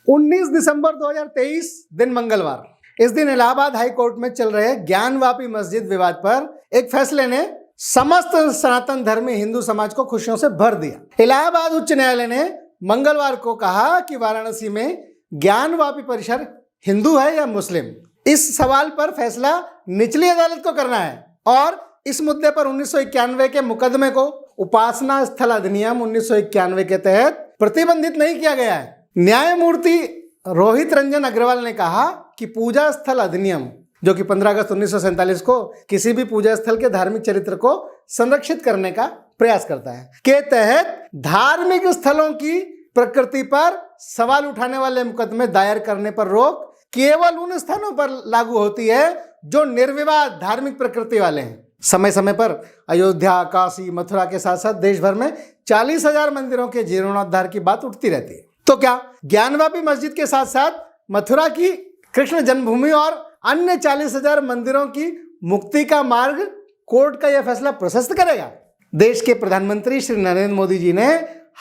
19 दिसंबर 2023 दिन मंगलवार। इस दिन इलाहाबाद हाई कोर्ट में चल रहे ज्ञानवापी मस्जिद विवाद पर एक फैसले ने समस्त सनातन धर्मी हिंदू समाज को खुशियों से भर दिया। इलाहाबाद उच्च न्यायालय ने मंगलवार को कहा कि वाराणसी में ज्ञानवापी परिसर हिंदू है या मुस्लिम, इस सवाल पर फैसला निचली अदालत को करना है और इस मुद्दे पर 1991 के मुकदमे को उपासना स्थल अधिनियम 1991 के तहत प्रतिबंधित नहीं किया गया है। न्यायमूर्ति रोहित रंजन अग्रवाल ने कहा कि पूजा स्थल अधिनियम, जो कि 15 अगस्त 1947 को किसी भी पूजा स्थल के धार्मिक चरित्र को संरक्षित करने का प्रयास करता है, के तहत धार्मिक स्थलों की प्रकृति पर सवाल उठाने वाले मुकदमे दायर करने पर रोक केवल उन स्थानों पर लागू होती है जो निर्विवाद धार्मिक प्रकृति वाले हैं। समय समय पर अयोध्या, काशी, मथुरा के साथ साथ देश भर में 40,000 मंदिरों के जीर्णोद्धार की बात उठती रहती है। तो क्या ज्ञानवापी मस्जिद के साथ साथ मथुरा की कृष्ण जन्मभूमि और अन्य 40,000 मंदिरों की मुक्ति का मार्ग कोर्ट का यह फैसला प्रशस्त करेगा? देश के प्रधानमंत्री श्री नरेंद्र मोदी जी ने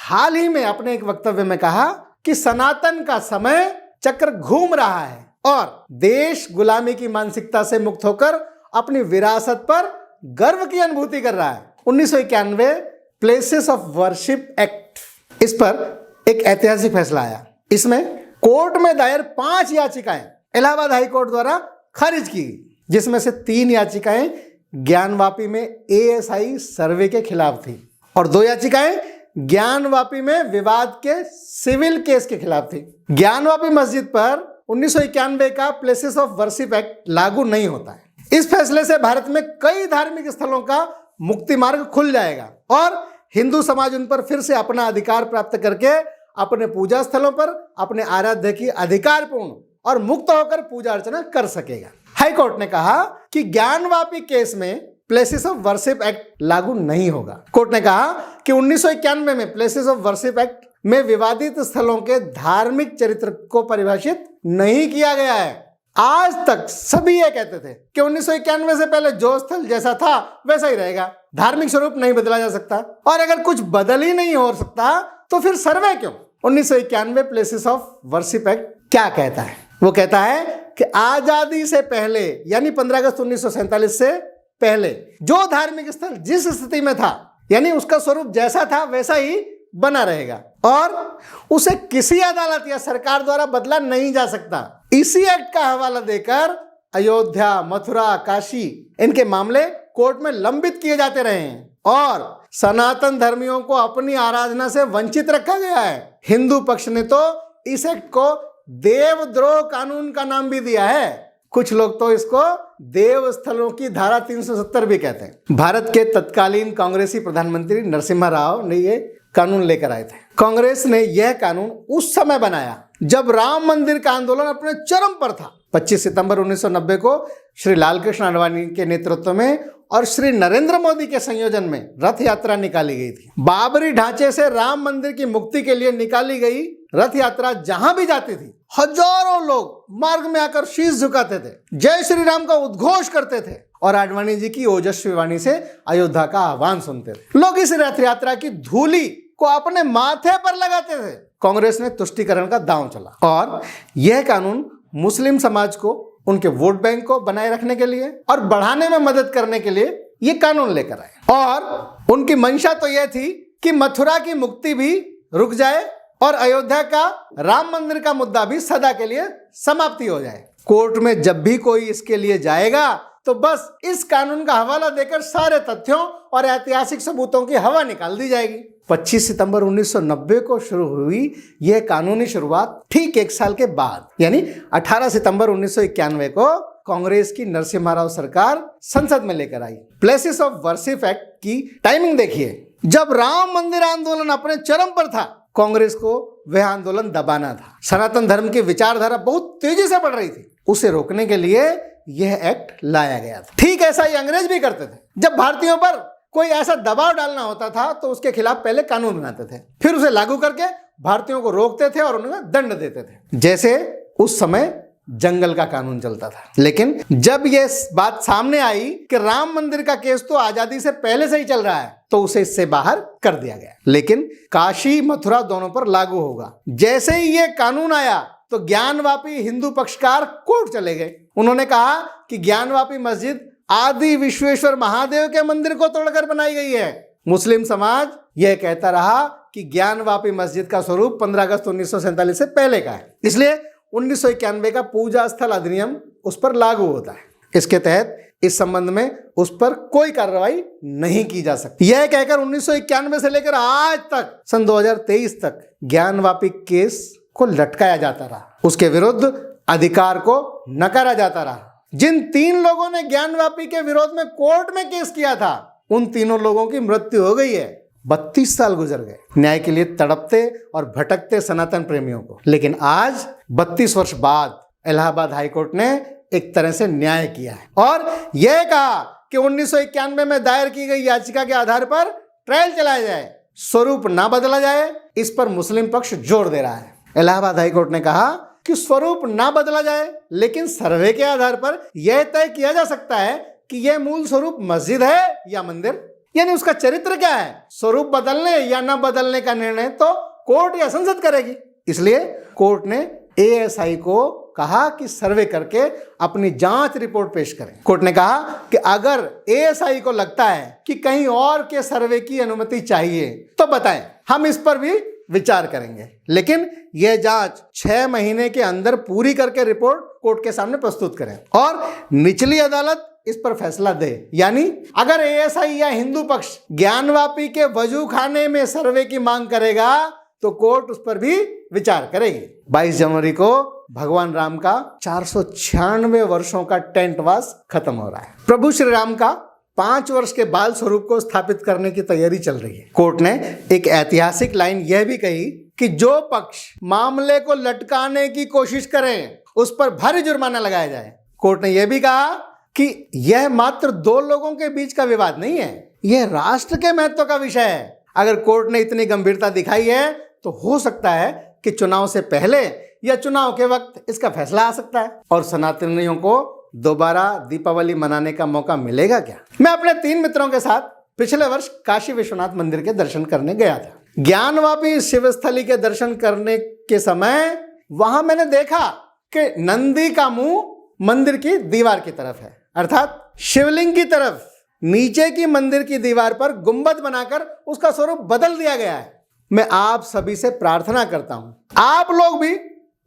हाल ही में अपने एक वक्तव्य में कहा कि सनातन का समय चक्र घूम रहा है और देश गुलामी की मानसिकता से मुक्त होकर अपनी विरासत पर गर्व की अनुभूति कर रहा है। 1991 प्लेसेस ऑफ वर्शिप एक्ट, इस पर एक ऐतिहासिक फैसला आया। इसमें कोर्ट में दायर 5 याचिकाएं इलाहाबाद हाई कोर्ट द्वारा खारिज की गई, जिसमें से 3 याचिकाएं ज्ञानवापी में एएसआई सर्वे के खिलाफ थी और 2 याचिकाएं ज्ञानवापी में विवाद के सिविल केस के खिलाफ थी। ज्ञानवापी मस्जिद पर 1991 का प्लेसेस ऑफ वर्शिप एक्ट लागू नहीं होता है। इस फैसले से भारत में कई धार्मिक स्थलों का मुक्ति मार्ग खुल जाएगा और हिंदू समाज उन पर फिर से अपना अधिकार प्राप्त करके अपने पूजा स्थलों पर अपने आराध्य की अधिकारपूर्ण और मुक्त होकर पूजा अर्चना कर सकेगा। हाई कोर्ट ने कहा कि ज्ञानवापी केस में प्लेसेस ऑफ वर्शिप एक्ट लागू नहीं होगा। कोर्ट ने कहा कि 1991 में प्लेसेस ऑफ वर्शिप एक्ट में विवादित स्थलों के धार्मिक चरित्र को परिभाषित नहीं किया गया है। आज तक सभी ये कहते थे कि 1991 से पहले जो स्थल जैसा था वैसा ही रहेगा, धार्मिक स्वरूप नहीं बदला जा सकता और अगर कुछ बदल ही नहीं हो सकता तो फिर सर्वे क्यों? 1991 प्लेसेस ऑफ वर्शिप एक्ट क्या कहता है? वो कहता है कि आजादी से पहले यानी 15 अगस्त 1947 से पहले जो धार्मिक स्थल जिस स्थिति में था यानी उसका स्वरूप जैसा था वैसा ही बना रहेगा और उसे किसी अदालत या सरकार द्वारा बदला नहीं जा सकता। इसी एक्ट का हवाला देकर अयोध्या, मथुरा, काशी इनके मामले कोर्ट में लंबित किए जाते रहे हैं और सनातन धर्मियों को अपनी आराधना से वंचित रखा गया है। हिंदू पक्ष ने तो इस एक्ट को देवद्रोह कानून का नाम भी दिया है। कुछ लोग तो इसको देव स्थलों की धारा 370 भी कहते हैं। भारत के तत्कालीन कांग्रेसी प्रधानमंत्री नरसिम्हा राव ने ये कानून लेकर आए थे। कांग्रेस ने यह कानून उस समय बनाया जब राम मंदिर का आंदोलन अपने चरम पर था। 25 सितंबर 1990 को श्री लालकृष्ण आडवाणी के नेतृत्व में और श्री नरेंद्र मोदी के संयोजन में रथ यात्रा निकाली गई थी। बाबरी ढांचे से राम मंदिर की मुक्ति के लिए निकाली गई रथ यात्रा जहां भी जाती थी हजारों लोग मार्ग में आकर शीश झुकाते थे, जय श्री राम का उद्घोष करते थे और आडवाणी जी की ओजस्वी वाणी से अयोध्या का आह्वान सुनते थे। लोग इस रथ यात्रा की धूली को अपने माथे पर लगाते थे। कांग्रेस ने तुष्टीकरण का दांव चला और यह कानून मुस्लिम समाज को उनके वोट बैंक को बनाए रखने के लिए और बढ़ाने में मदद करने के लिए ये कानून लेकर आए और उनकी मंशा तो यह थी कि मथुरा की मुक्ति भी रुक जाए और अयोध्या का राम मंदिर का मुद्दा भी सदा के लिए समाप्ति हो जाए। कोर्ट में जब भी कोई इसके लिए जाएगा तो बस इस कानून का हवाला देकर सारे तथ्यों और ऐतिहासिक सबूतों की हवा निकाल दी जाएगी। 25 सितंबर 1990 को शुरू हुई यह कानूनी शुरुआत ठीक 1 साल के बाद यानी 18 सितंबर 1991 को कांग्रेस की नरसिम्हा राव सरकार संसद में लेकर आई। प्लेसेस ऑफ वर्शिप एक्ट की टाइमिंग देखिए, जब राम मंदिर आंदोलन अपने चरम पर था कांग्रेस को वह आंदोलन दबाना था। सनातन धर्म की विचारधारा बहुत तेजी से बढ़ रही थी, उसे रोकने के लिए यह एक्ट लाया गया था। ठीक ऐसा ही अंग्रेज भी करते थे। जब भारतीयों पर कोई ऐसा दबाव डालना होता था तो उसके खिलाफ पहले कानून बनाते थे, फिर उसे लागू करके भारतीयों को रोकते थे और उन्हें दंड देते थे। जैसे उस समय जंगल का कानून चलता था। लेकिन जब ये बात सामने आई कि राम मंदिर का केस तो आजादी से पहले से ही चल रहा है, तो उसे इससे बाहर कर दिया गया। लेकिन काशी मथुरा दोनों पर लागू होगा। जैसे ही ये कानून आया तो ज्ञानवापी हिंदू पक्षकार कोर्ट चले गए। उन्होंने कहा कि ज्ञानवापी मस्जिद आदि विश्वेश्वर महादेव के मंदिर को तोड़कर बनाई गई है। मुस्लिम समाज यह कहता रहा कि ज्ञानवापी मस्जिद का स्वरूप 15 अगस्त 1947 से पहले का है, इसलिए 1991 का पूजा स्थल अधिनियम उस पर लागू होता है। इसके तहत इस संबंध में उस पर कोई कार्रवाई नहीं की जा सकती। यह कहकर 1991 से लेकर आज तक सन 2023 तक ज्ञानवापी केस को लटकाया जाता रहा, उसके विरुद्ध अधिकार को नकारा जाता रहा। जिन 3 लोगों ने ज्ञानवापी के विरोध में कोर्ट में केस किया था, उन तीनों लोगों की मृत्यु हो गई है। 32 साल गुजर गए न्याय के लिए तड़पते और भटकते सनातन प्रेमियों को। लेकिन आज 32 वर्ष बाद इलाहाबाद हाईकोर्ट ने एक तरह से न्याय किया है और यह कहा कि 1991 में दायर की गई याचिका के आधार पर ट्रायल चलाया जाए, स्वरूप ना बदला जाए। इस पर मुस्लिम पक्ष जोर दे रहा है। इलाहाबाद हाईकोर्ट ने कहा कि स्वरूप ना बदला जाए, लेकिन सर्वे के आधार पर यह तय किया जा सकता है कि यह मूल स्वरूप मस्जिद है या मंदिर, यानी उसका चरित्र क्या है। स्वरूप बदलने या न बदलने का निर्णय तो कोर्ट या संसद करेगी। इसलिए कोर्ट ने एएसआई को कहा कि सर्वे करके अपनी जांच रिपोर्ट पेश करें। कोर्ट ने कहा कि अगर एएसआई को लगता है कि कहीं और के सर्वे की अनुमति चाहिए तो बताएं, हम इस पर भी विचार करेंगे। लेकिन यह जांच 6 महीने के अंदर पूरी करके रिपोर्ट कोर्ट के सामने प्रस्तुत करें और निचली अदालत इस पर फैसला दे। यानी अगर एएसआई या हिंदू पक्ष ज्ञानवापी के वजू खाने में सर्वे की मांग करेगा तो कोर्ट उस पर भी विचार करेगी। 22 जनवरी को भगवान राम का 496 वर्षों का टेंटवास खत्म हो रहा है। प्रभु श्री राम का 5 वर्ष के बाल स्वरूप को स्थापित करने की तैयारी चल रही है। कोर्ट ने एक ऐतिहासिक लाइन यह भी कही कि जो पक्ष मामले को लटकाने की कोशिश करें उस पर भारी जुर्माना लगाया जाए। कोर्ट ने यह भी कहा कि यह मात्र 2 लोगों के बीच का विवाद नहीं है, यह राष्ट्र के महत्व का विषय है। अगर कोर्ट ने इतनी गंभीरता दिखाई है तो हो सकता है कि चुनाव से पहले या चुनाव के वक्त इसका फैसला आ सकता है और सनातनियों को दोबारा दीपावली मनाने का मौका मिलेगा क्या। मैं अपने 3 मित्रों के साथ पिछले वर्ष काशी विश्वनाथ मंदिर के दर्शन करने गया था। ज्ञानवापी शिवस्थली के दर्शन करने के समय वहां मैंने देखा कि नंदी का मुंह मंदिर की दीवार की तरफ है, अर्थात शिवलिंग की तरफ। नीचे की मंदिर की दीवार पर गुंबद बनाकर उसका स्वरूप बदल दिया गया है। मैं आप सभी से प्रार्थना करता हूं, आप लोग भी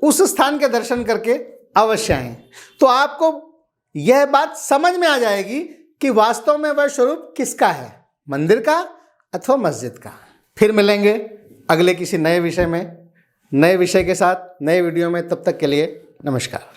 उस स्थान के दर्शन करके अवश्य आएं, तो आपको यह बात समझ में आ जाएगी कि वास्तव में वह स्वरूप किसका है, मंदिर का अथवा मस्जिद का। फिर मिलेंगे अगले किसी नए विषय में, नए विषय के साथ, नए वीडियो में। तब तक के लिए नमस्कार।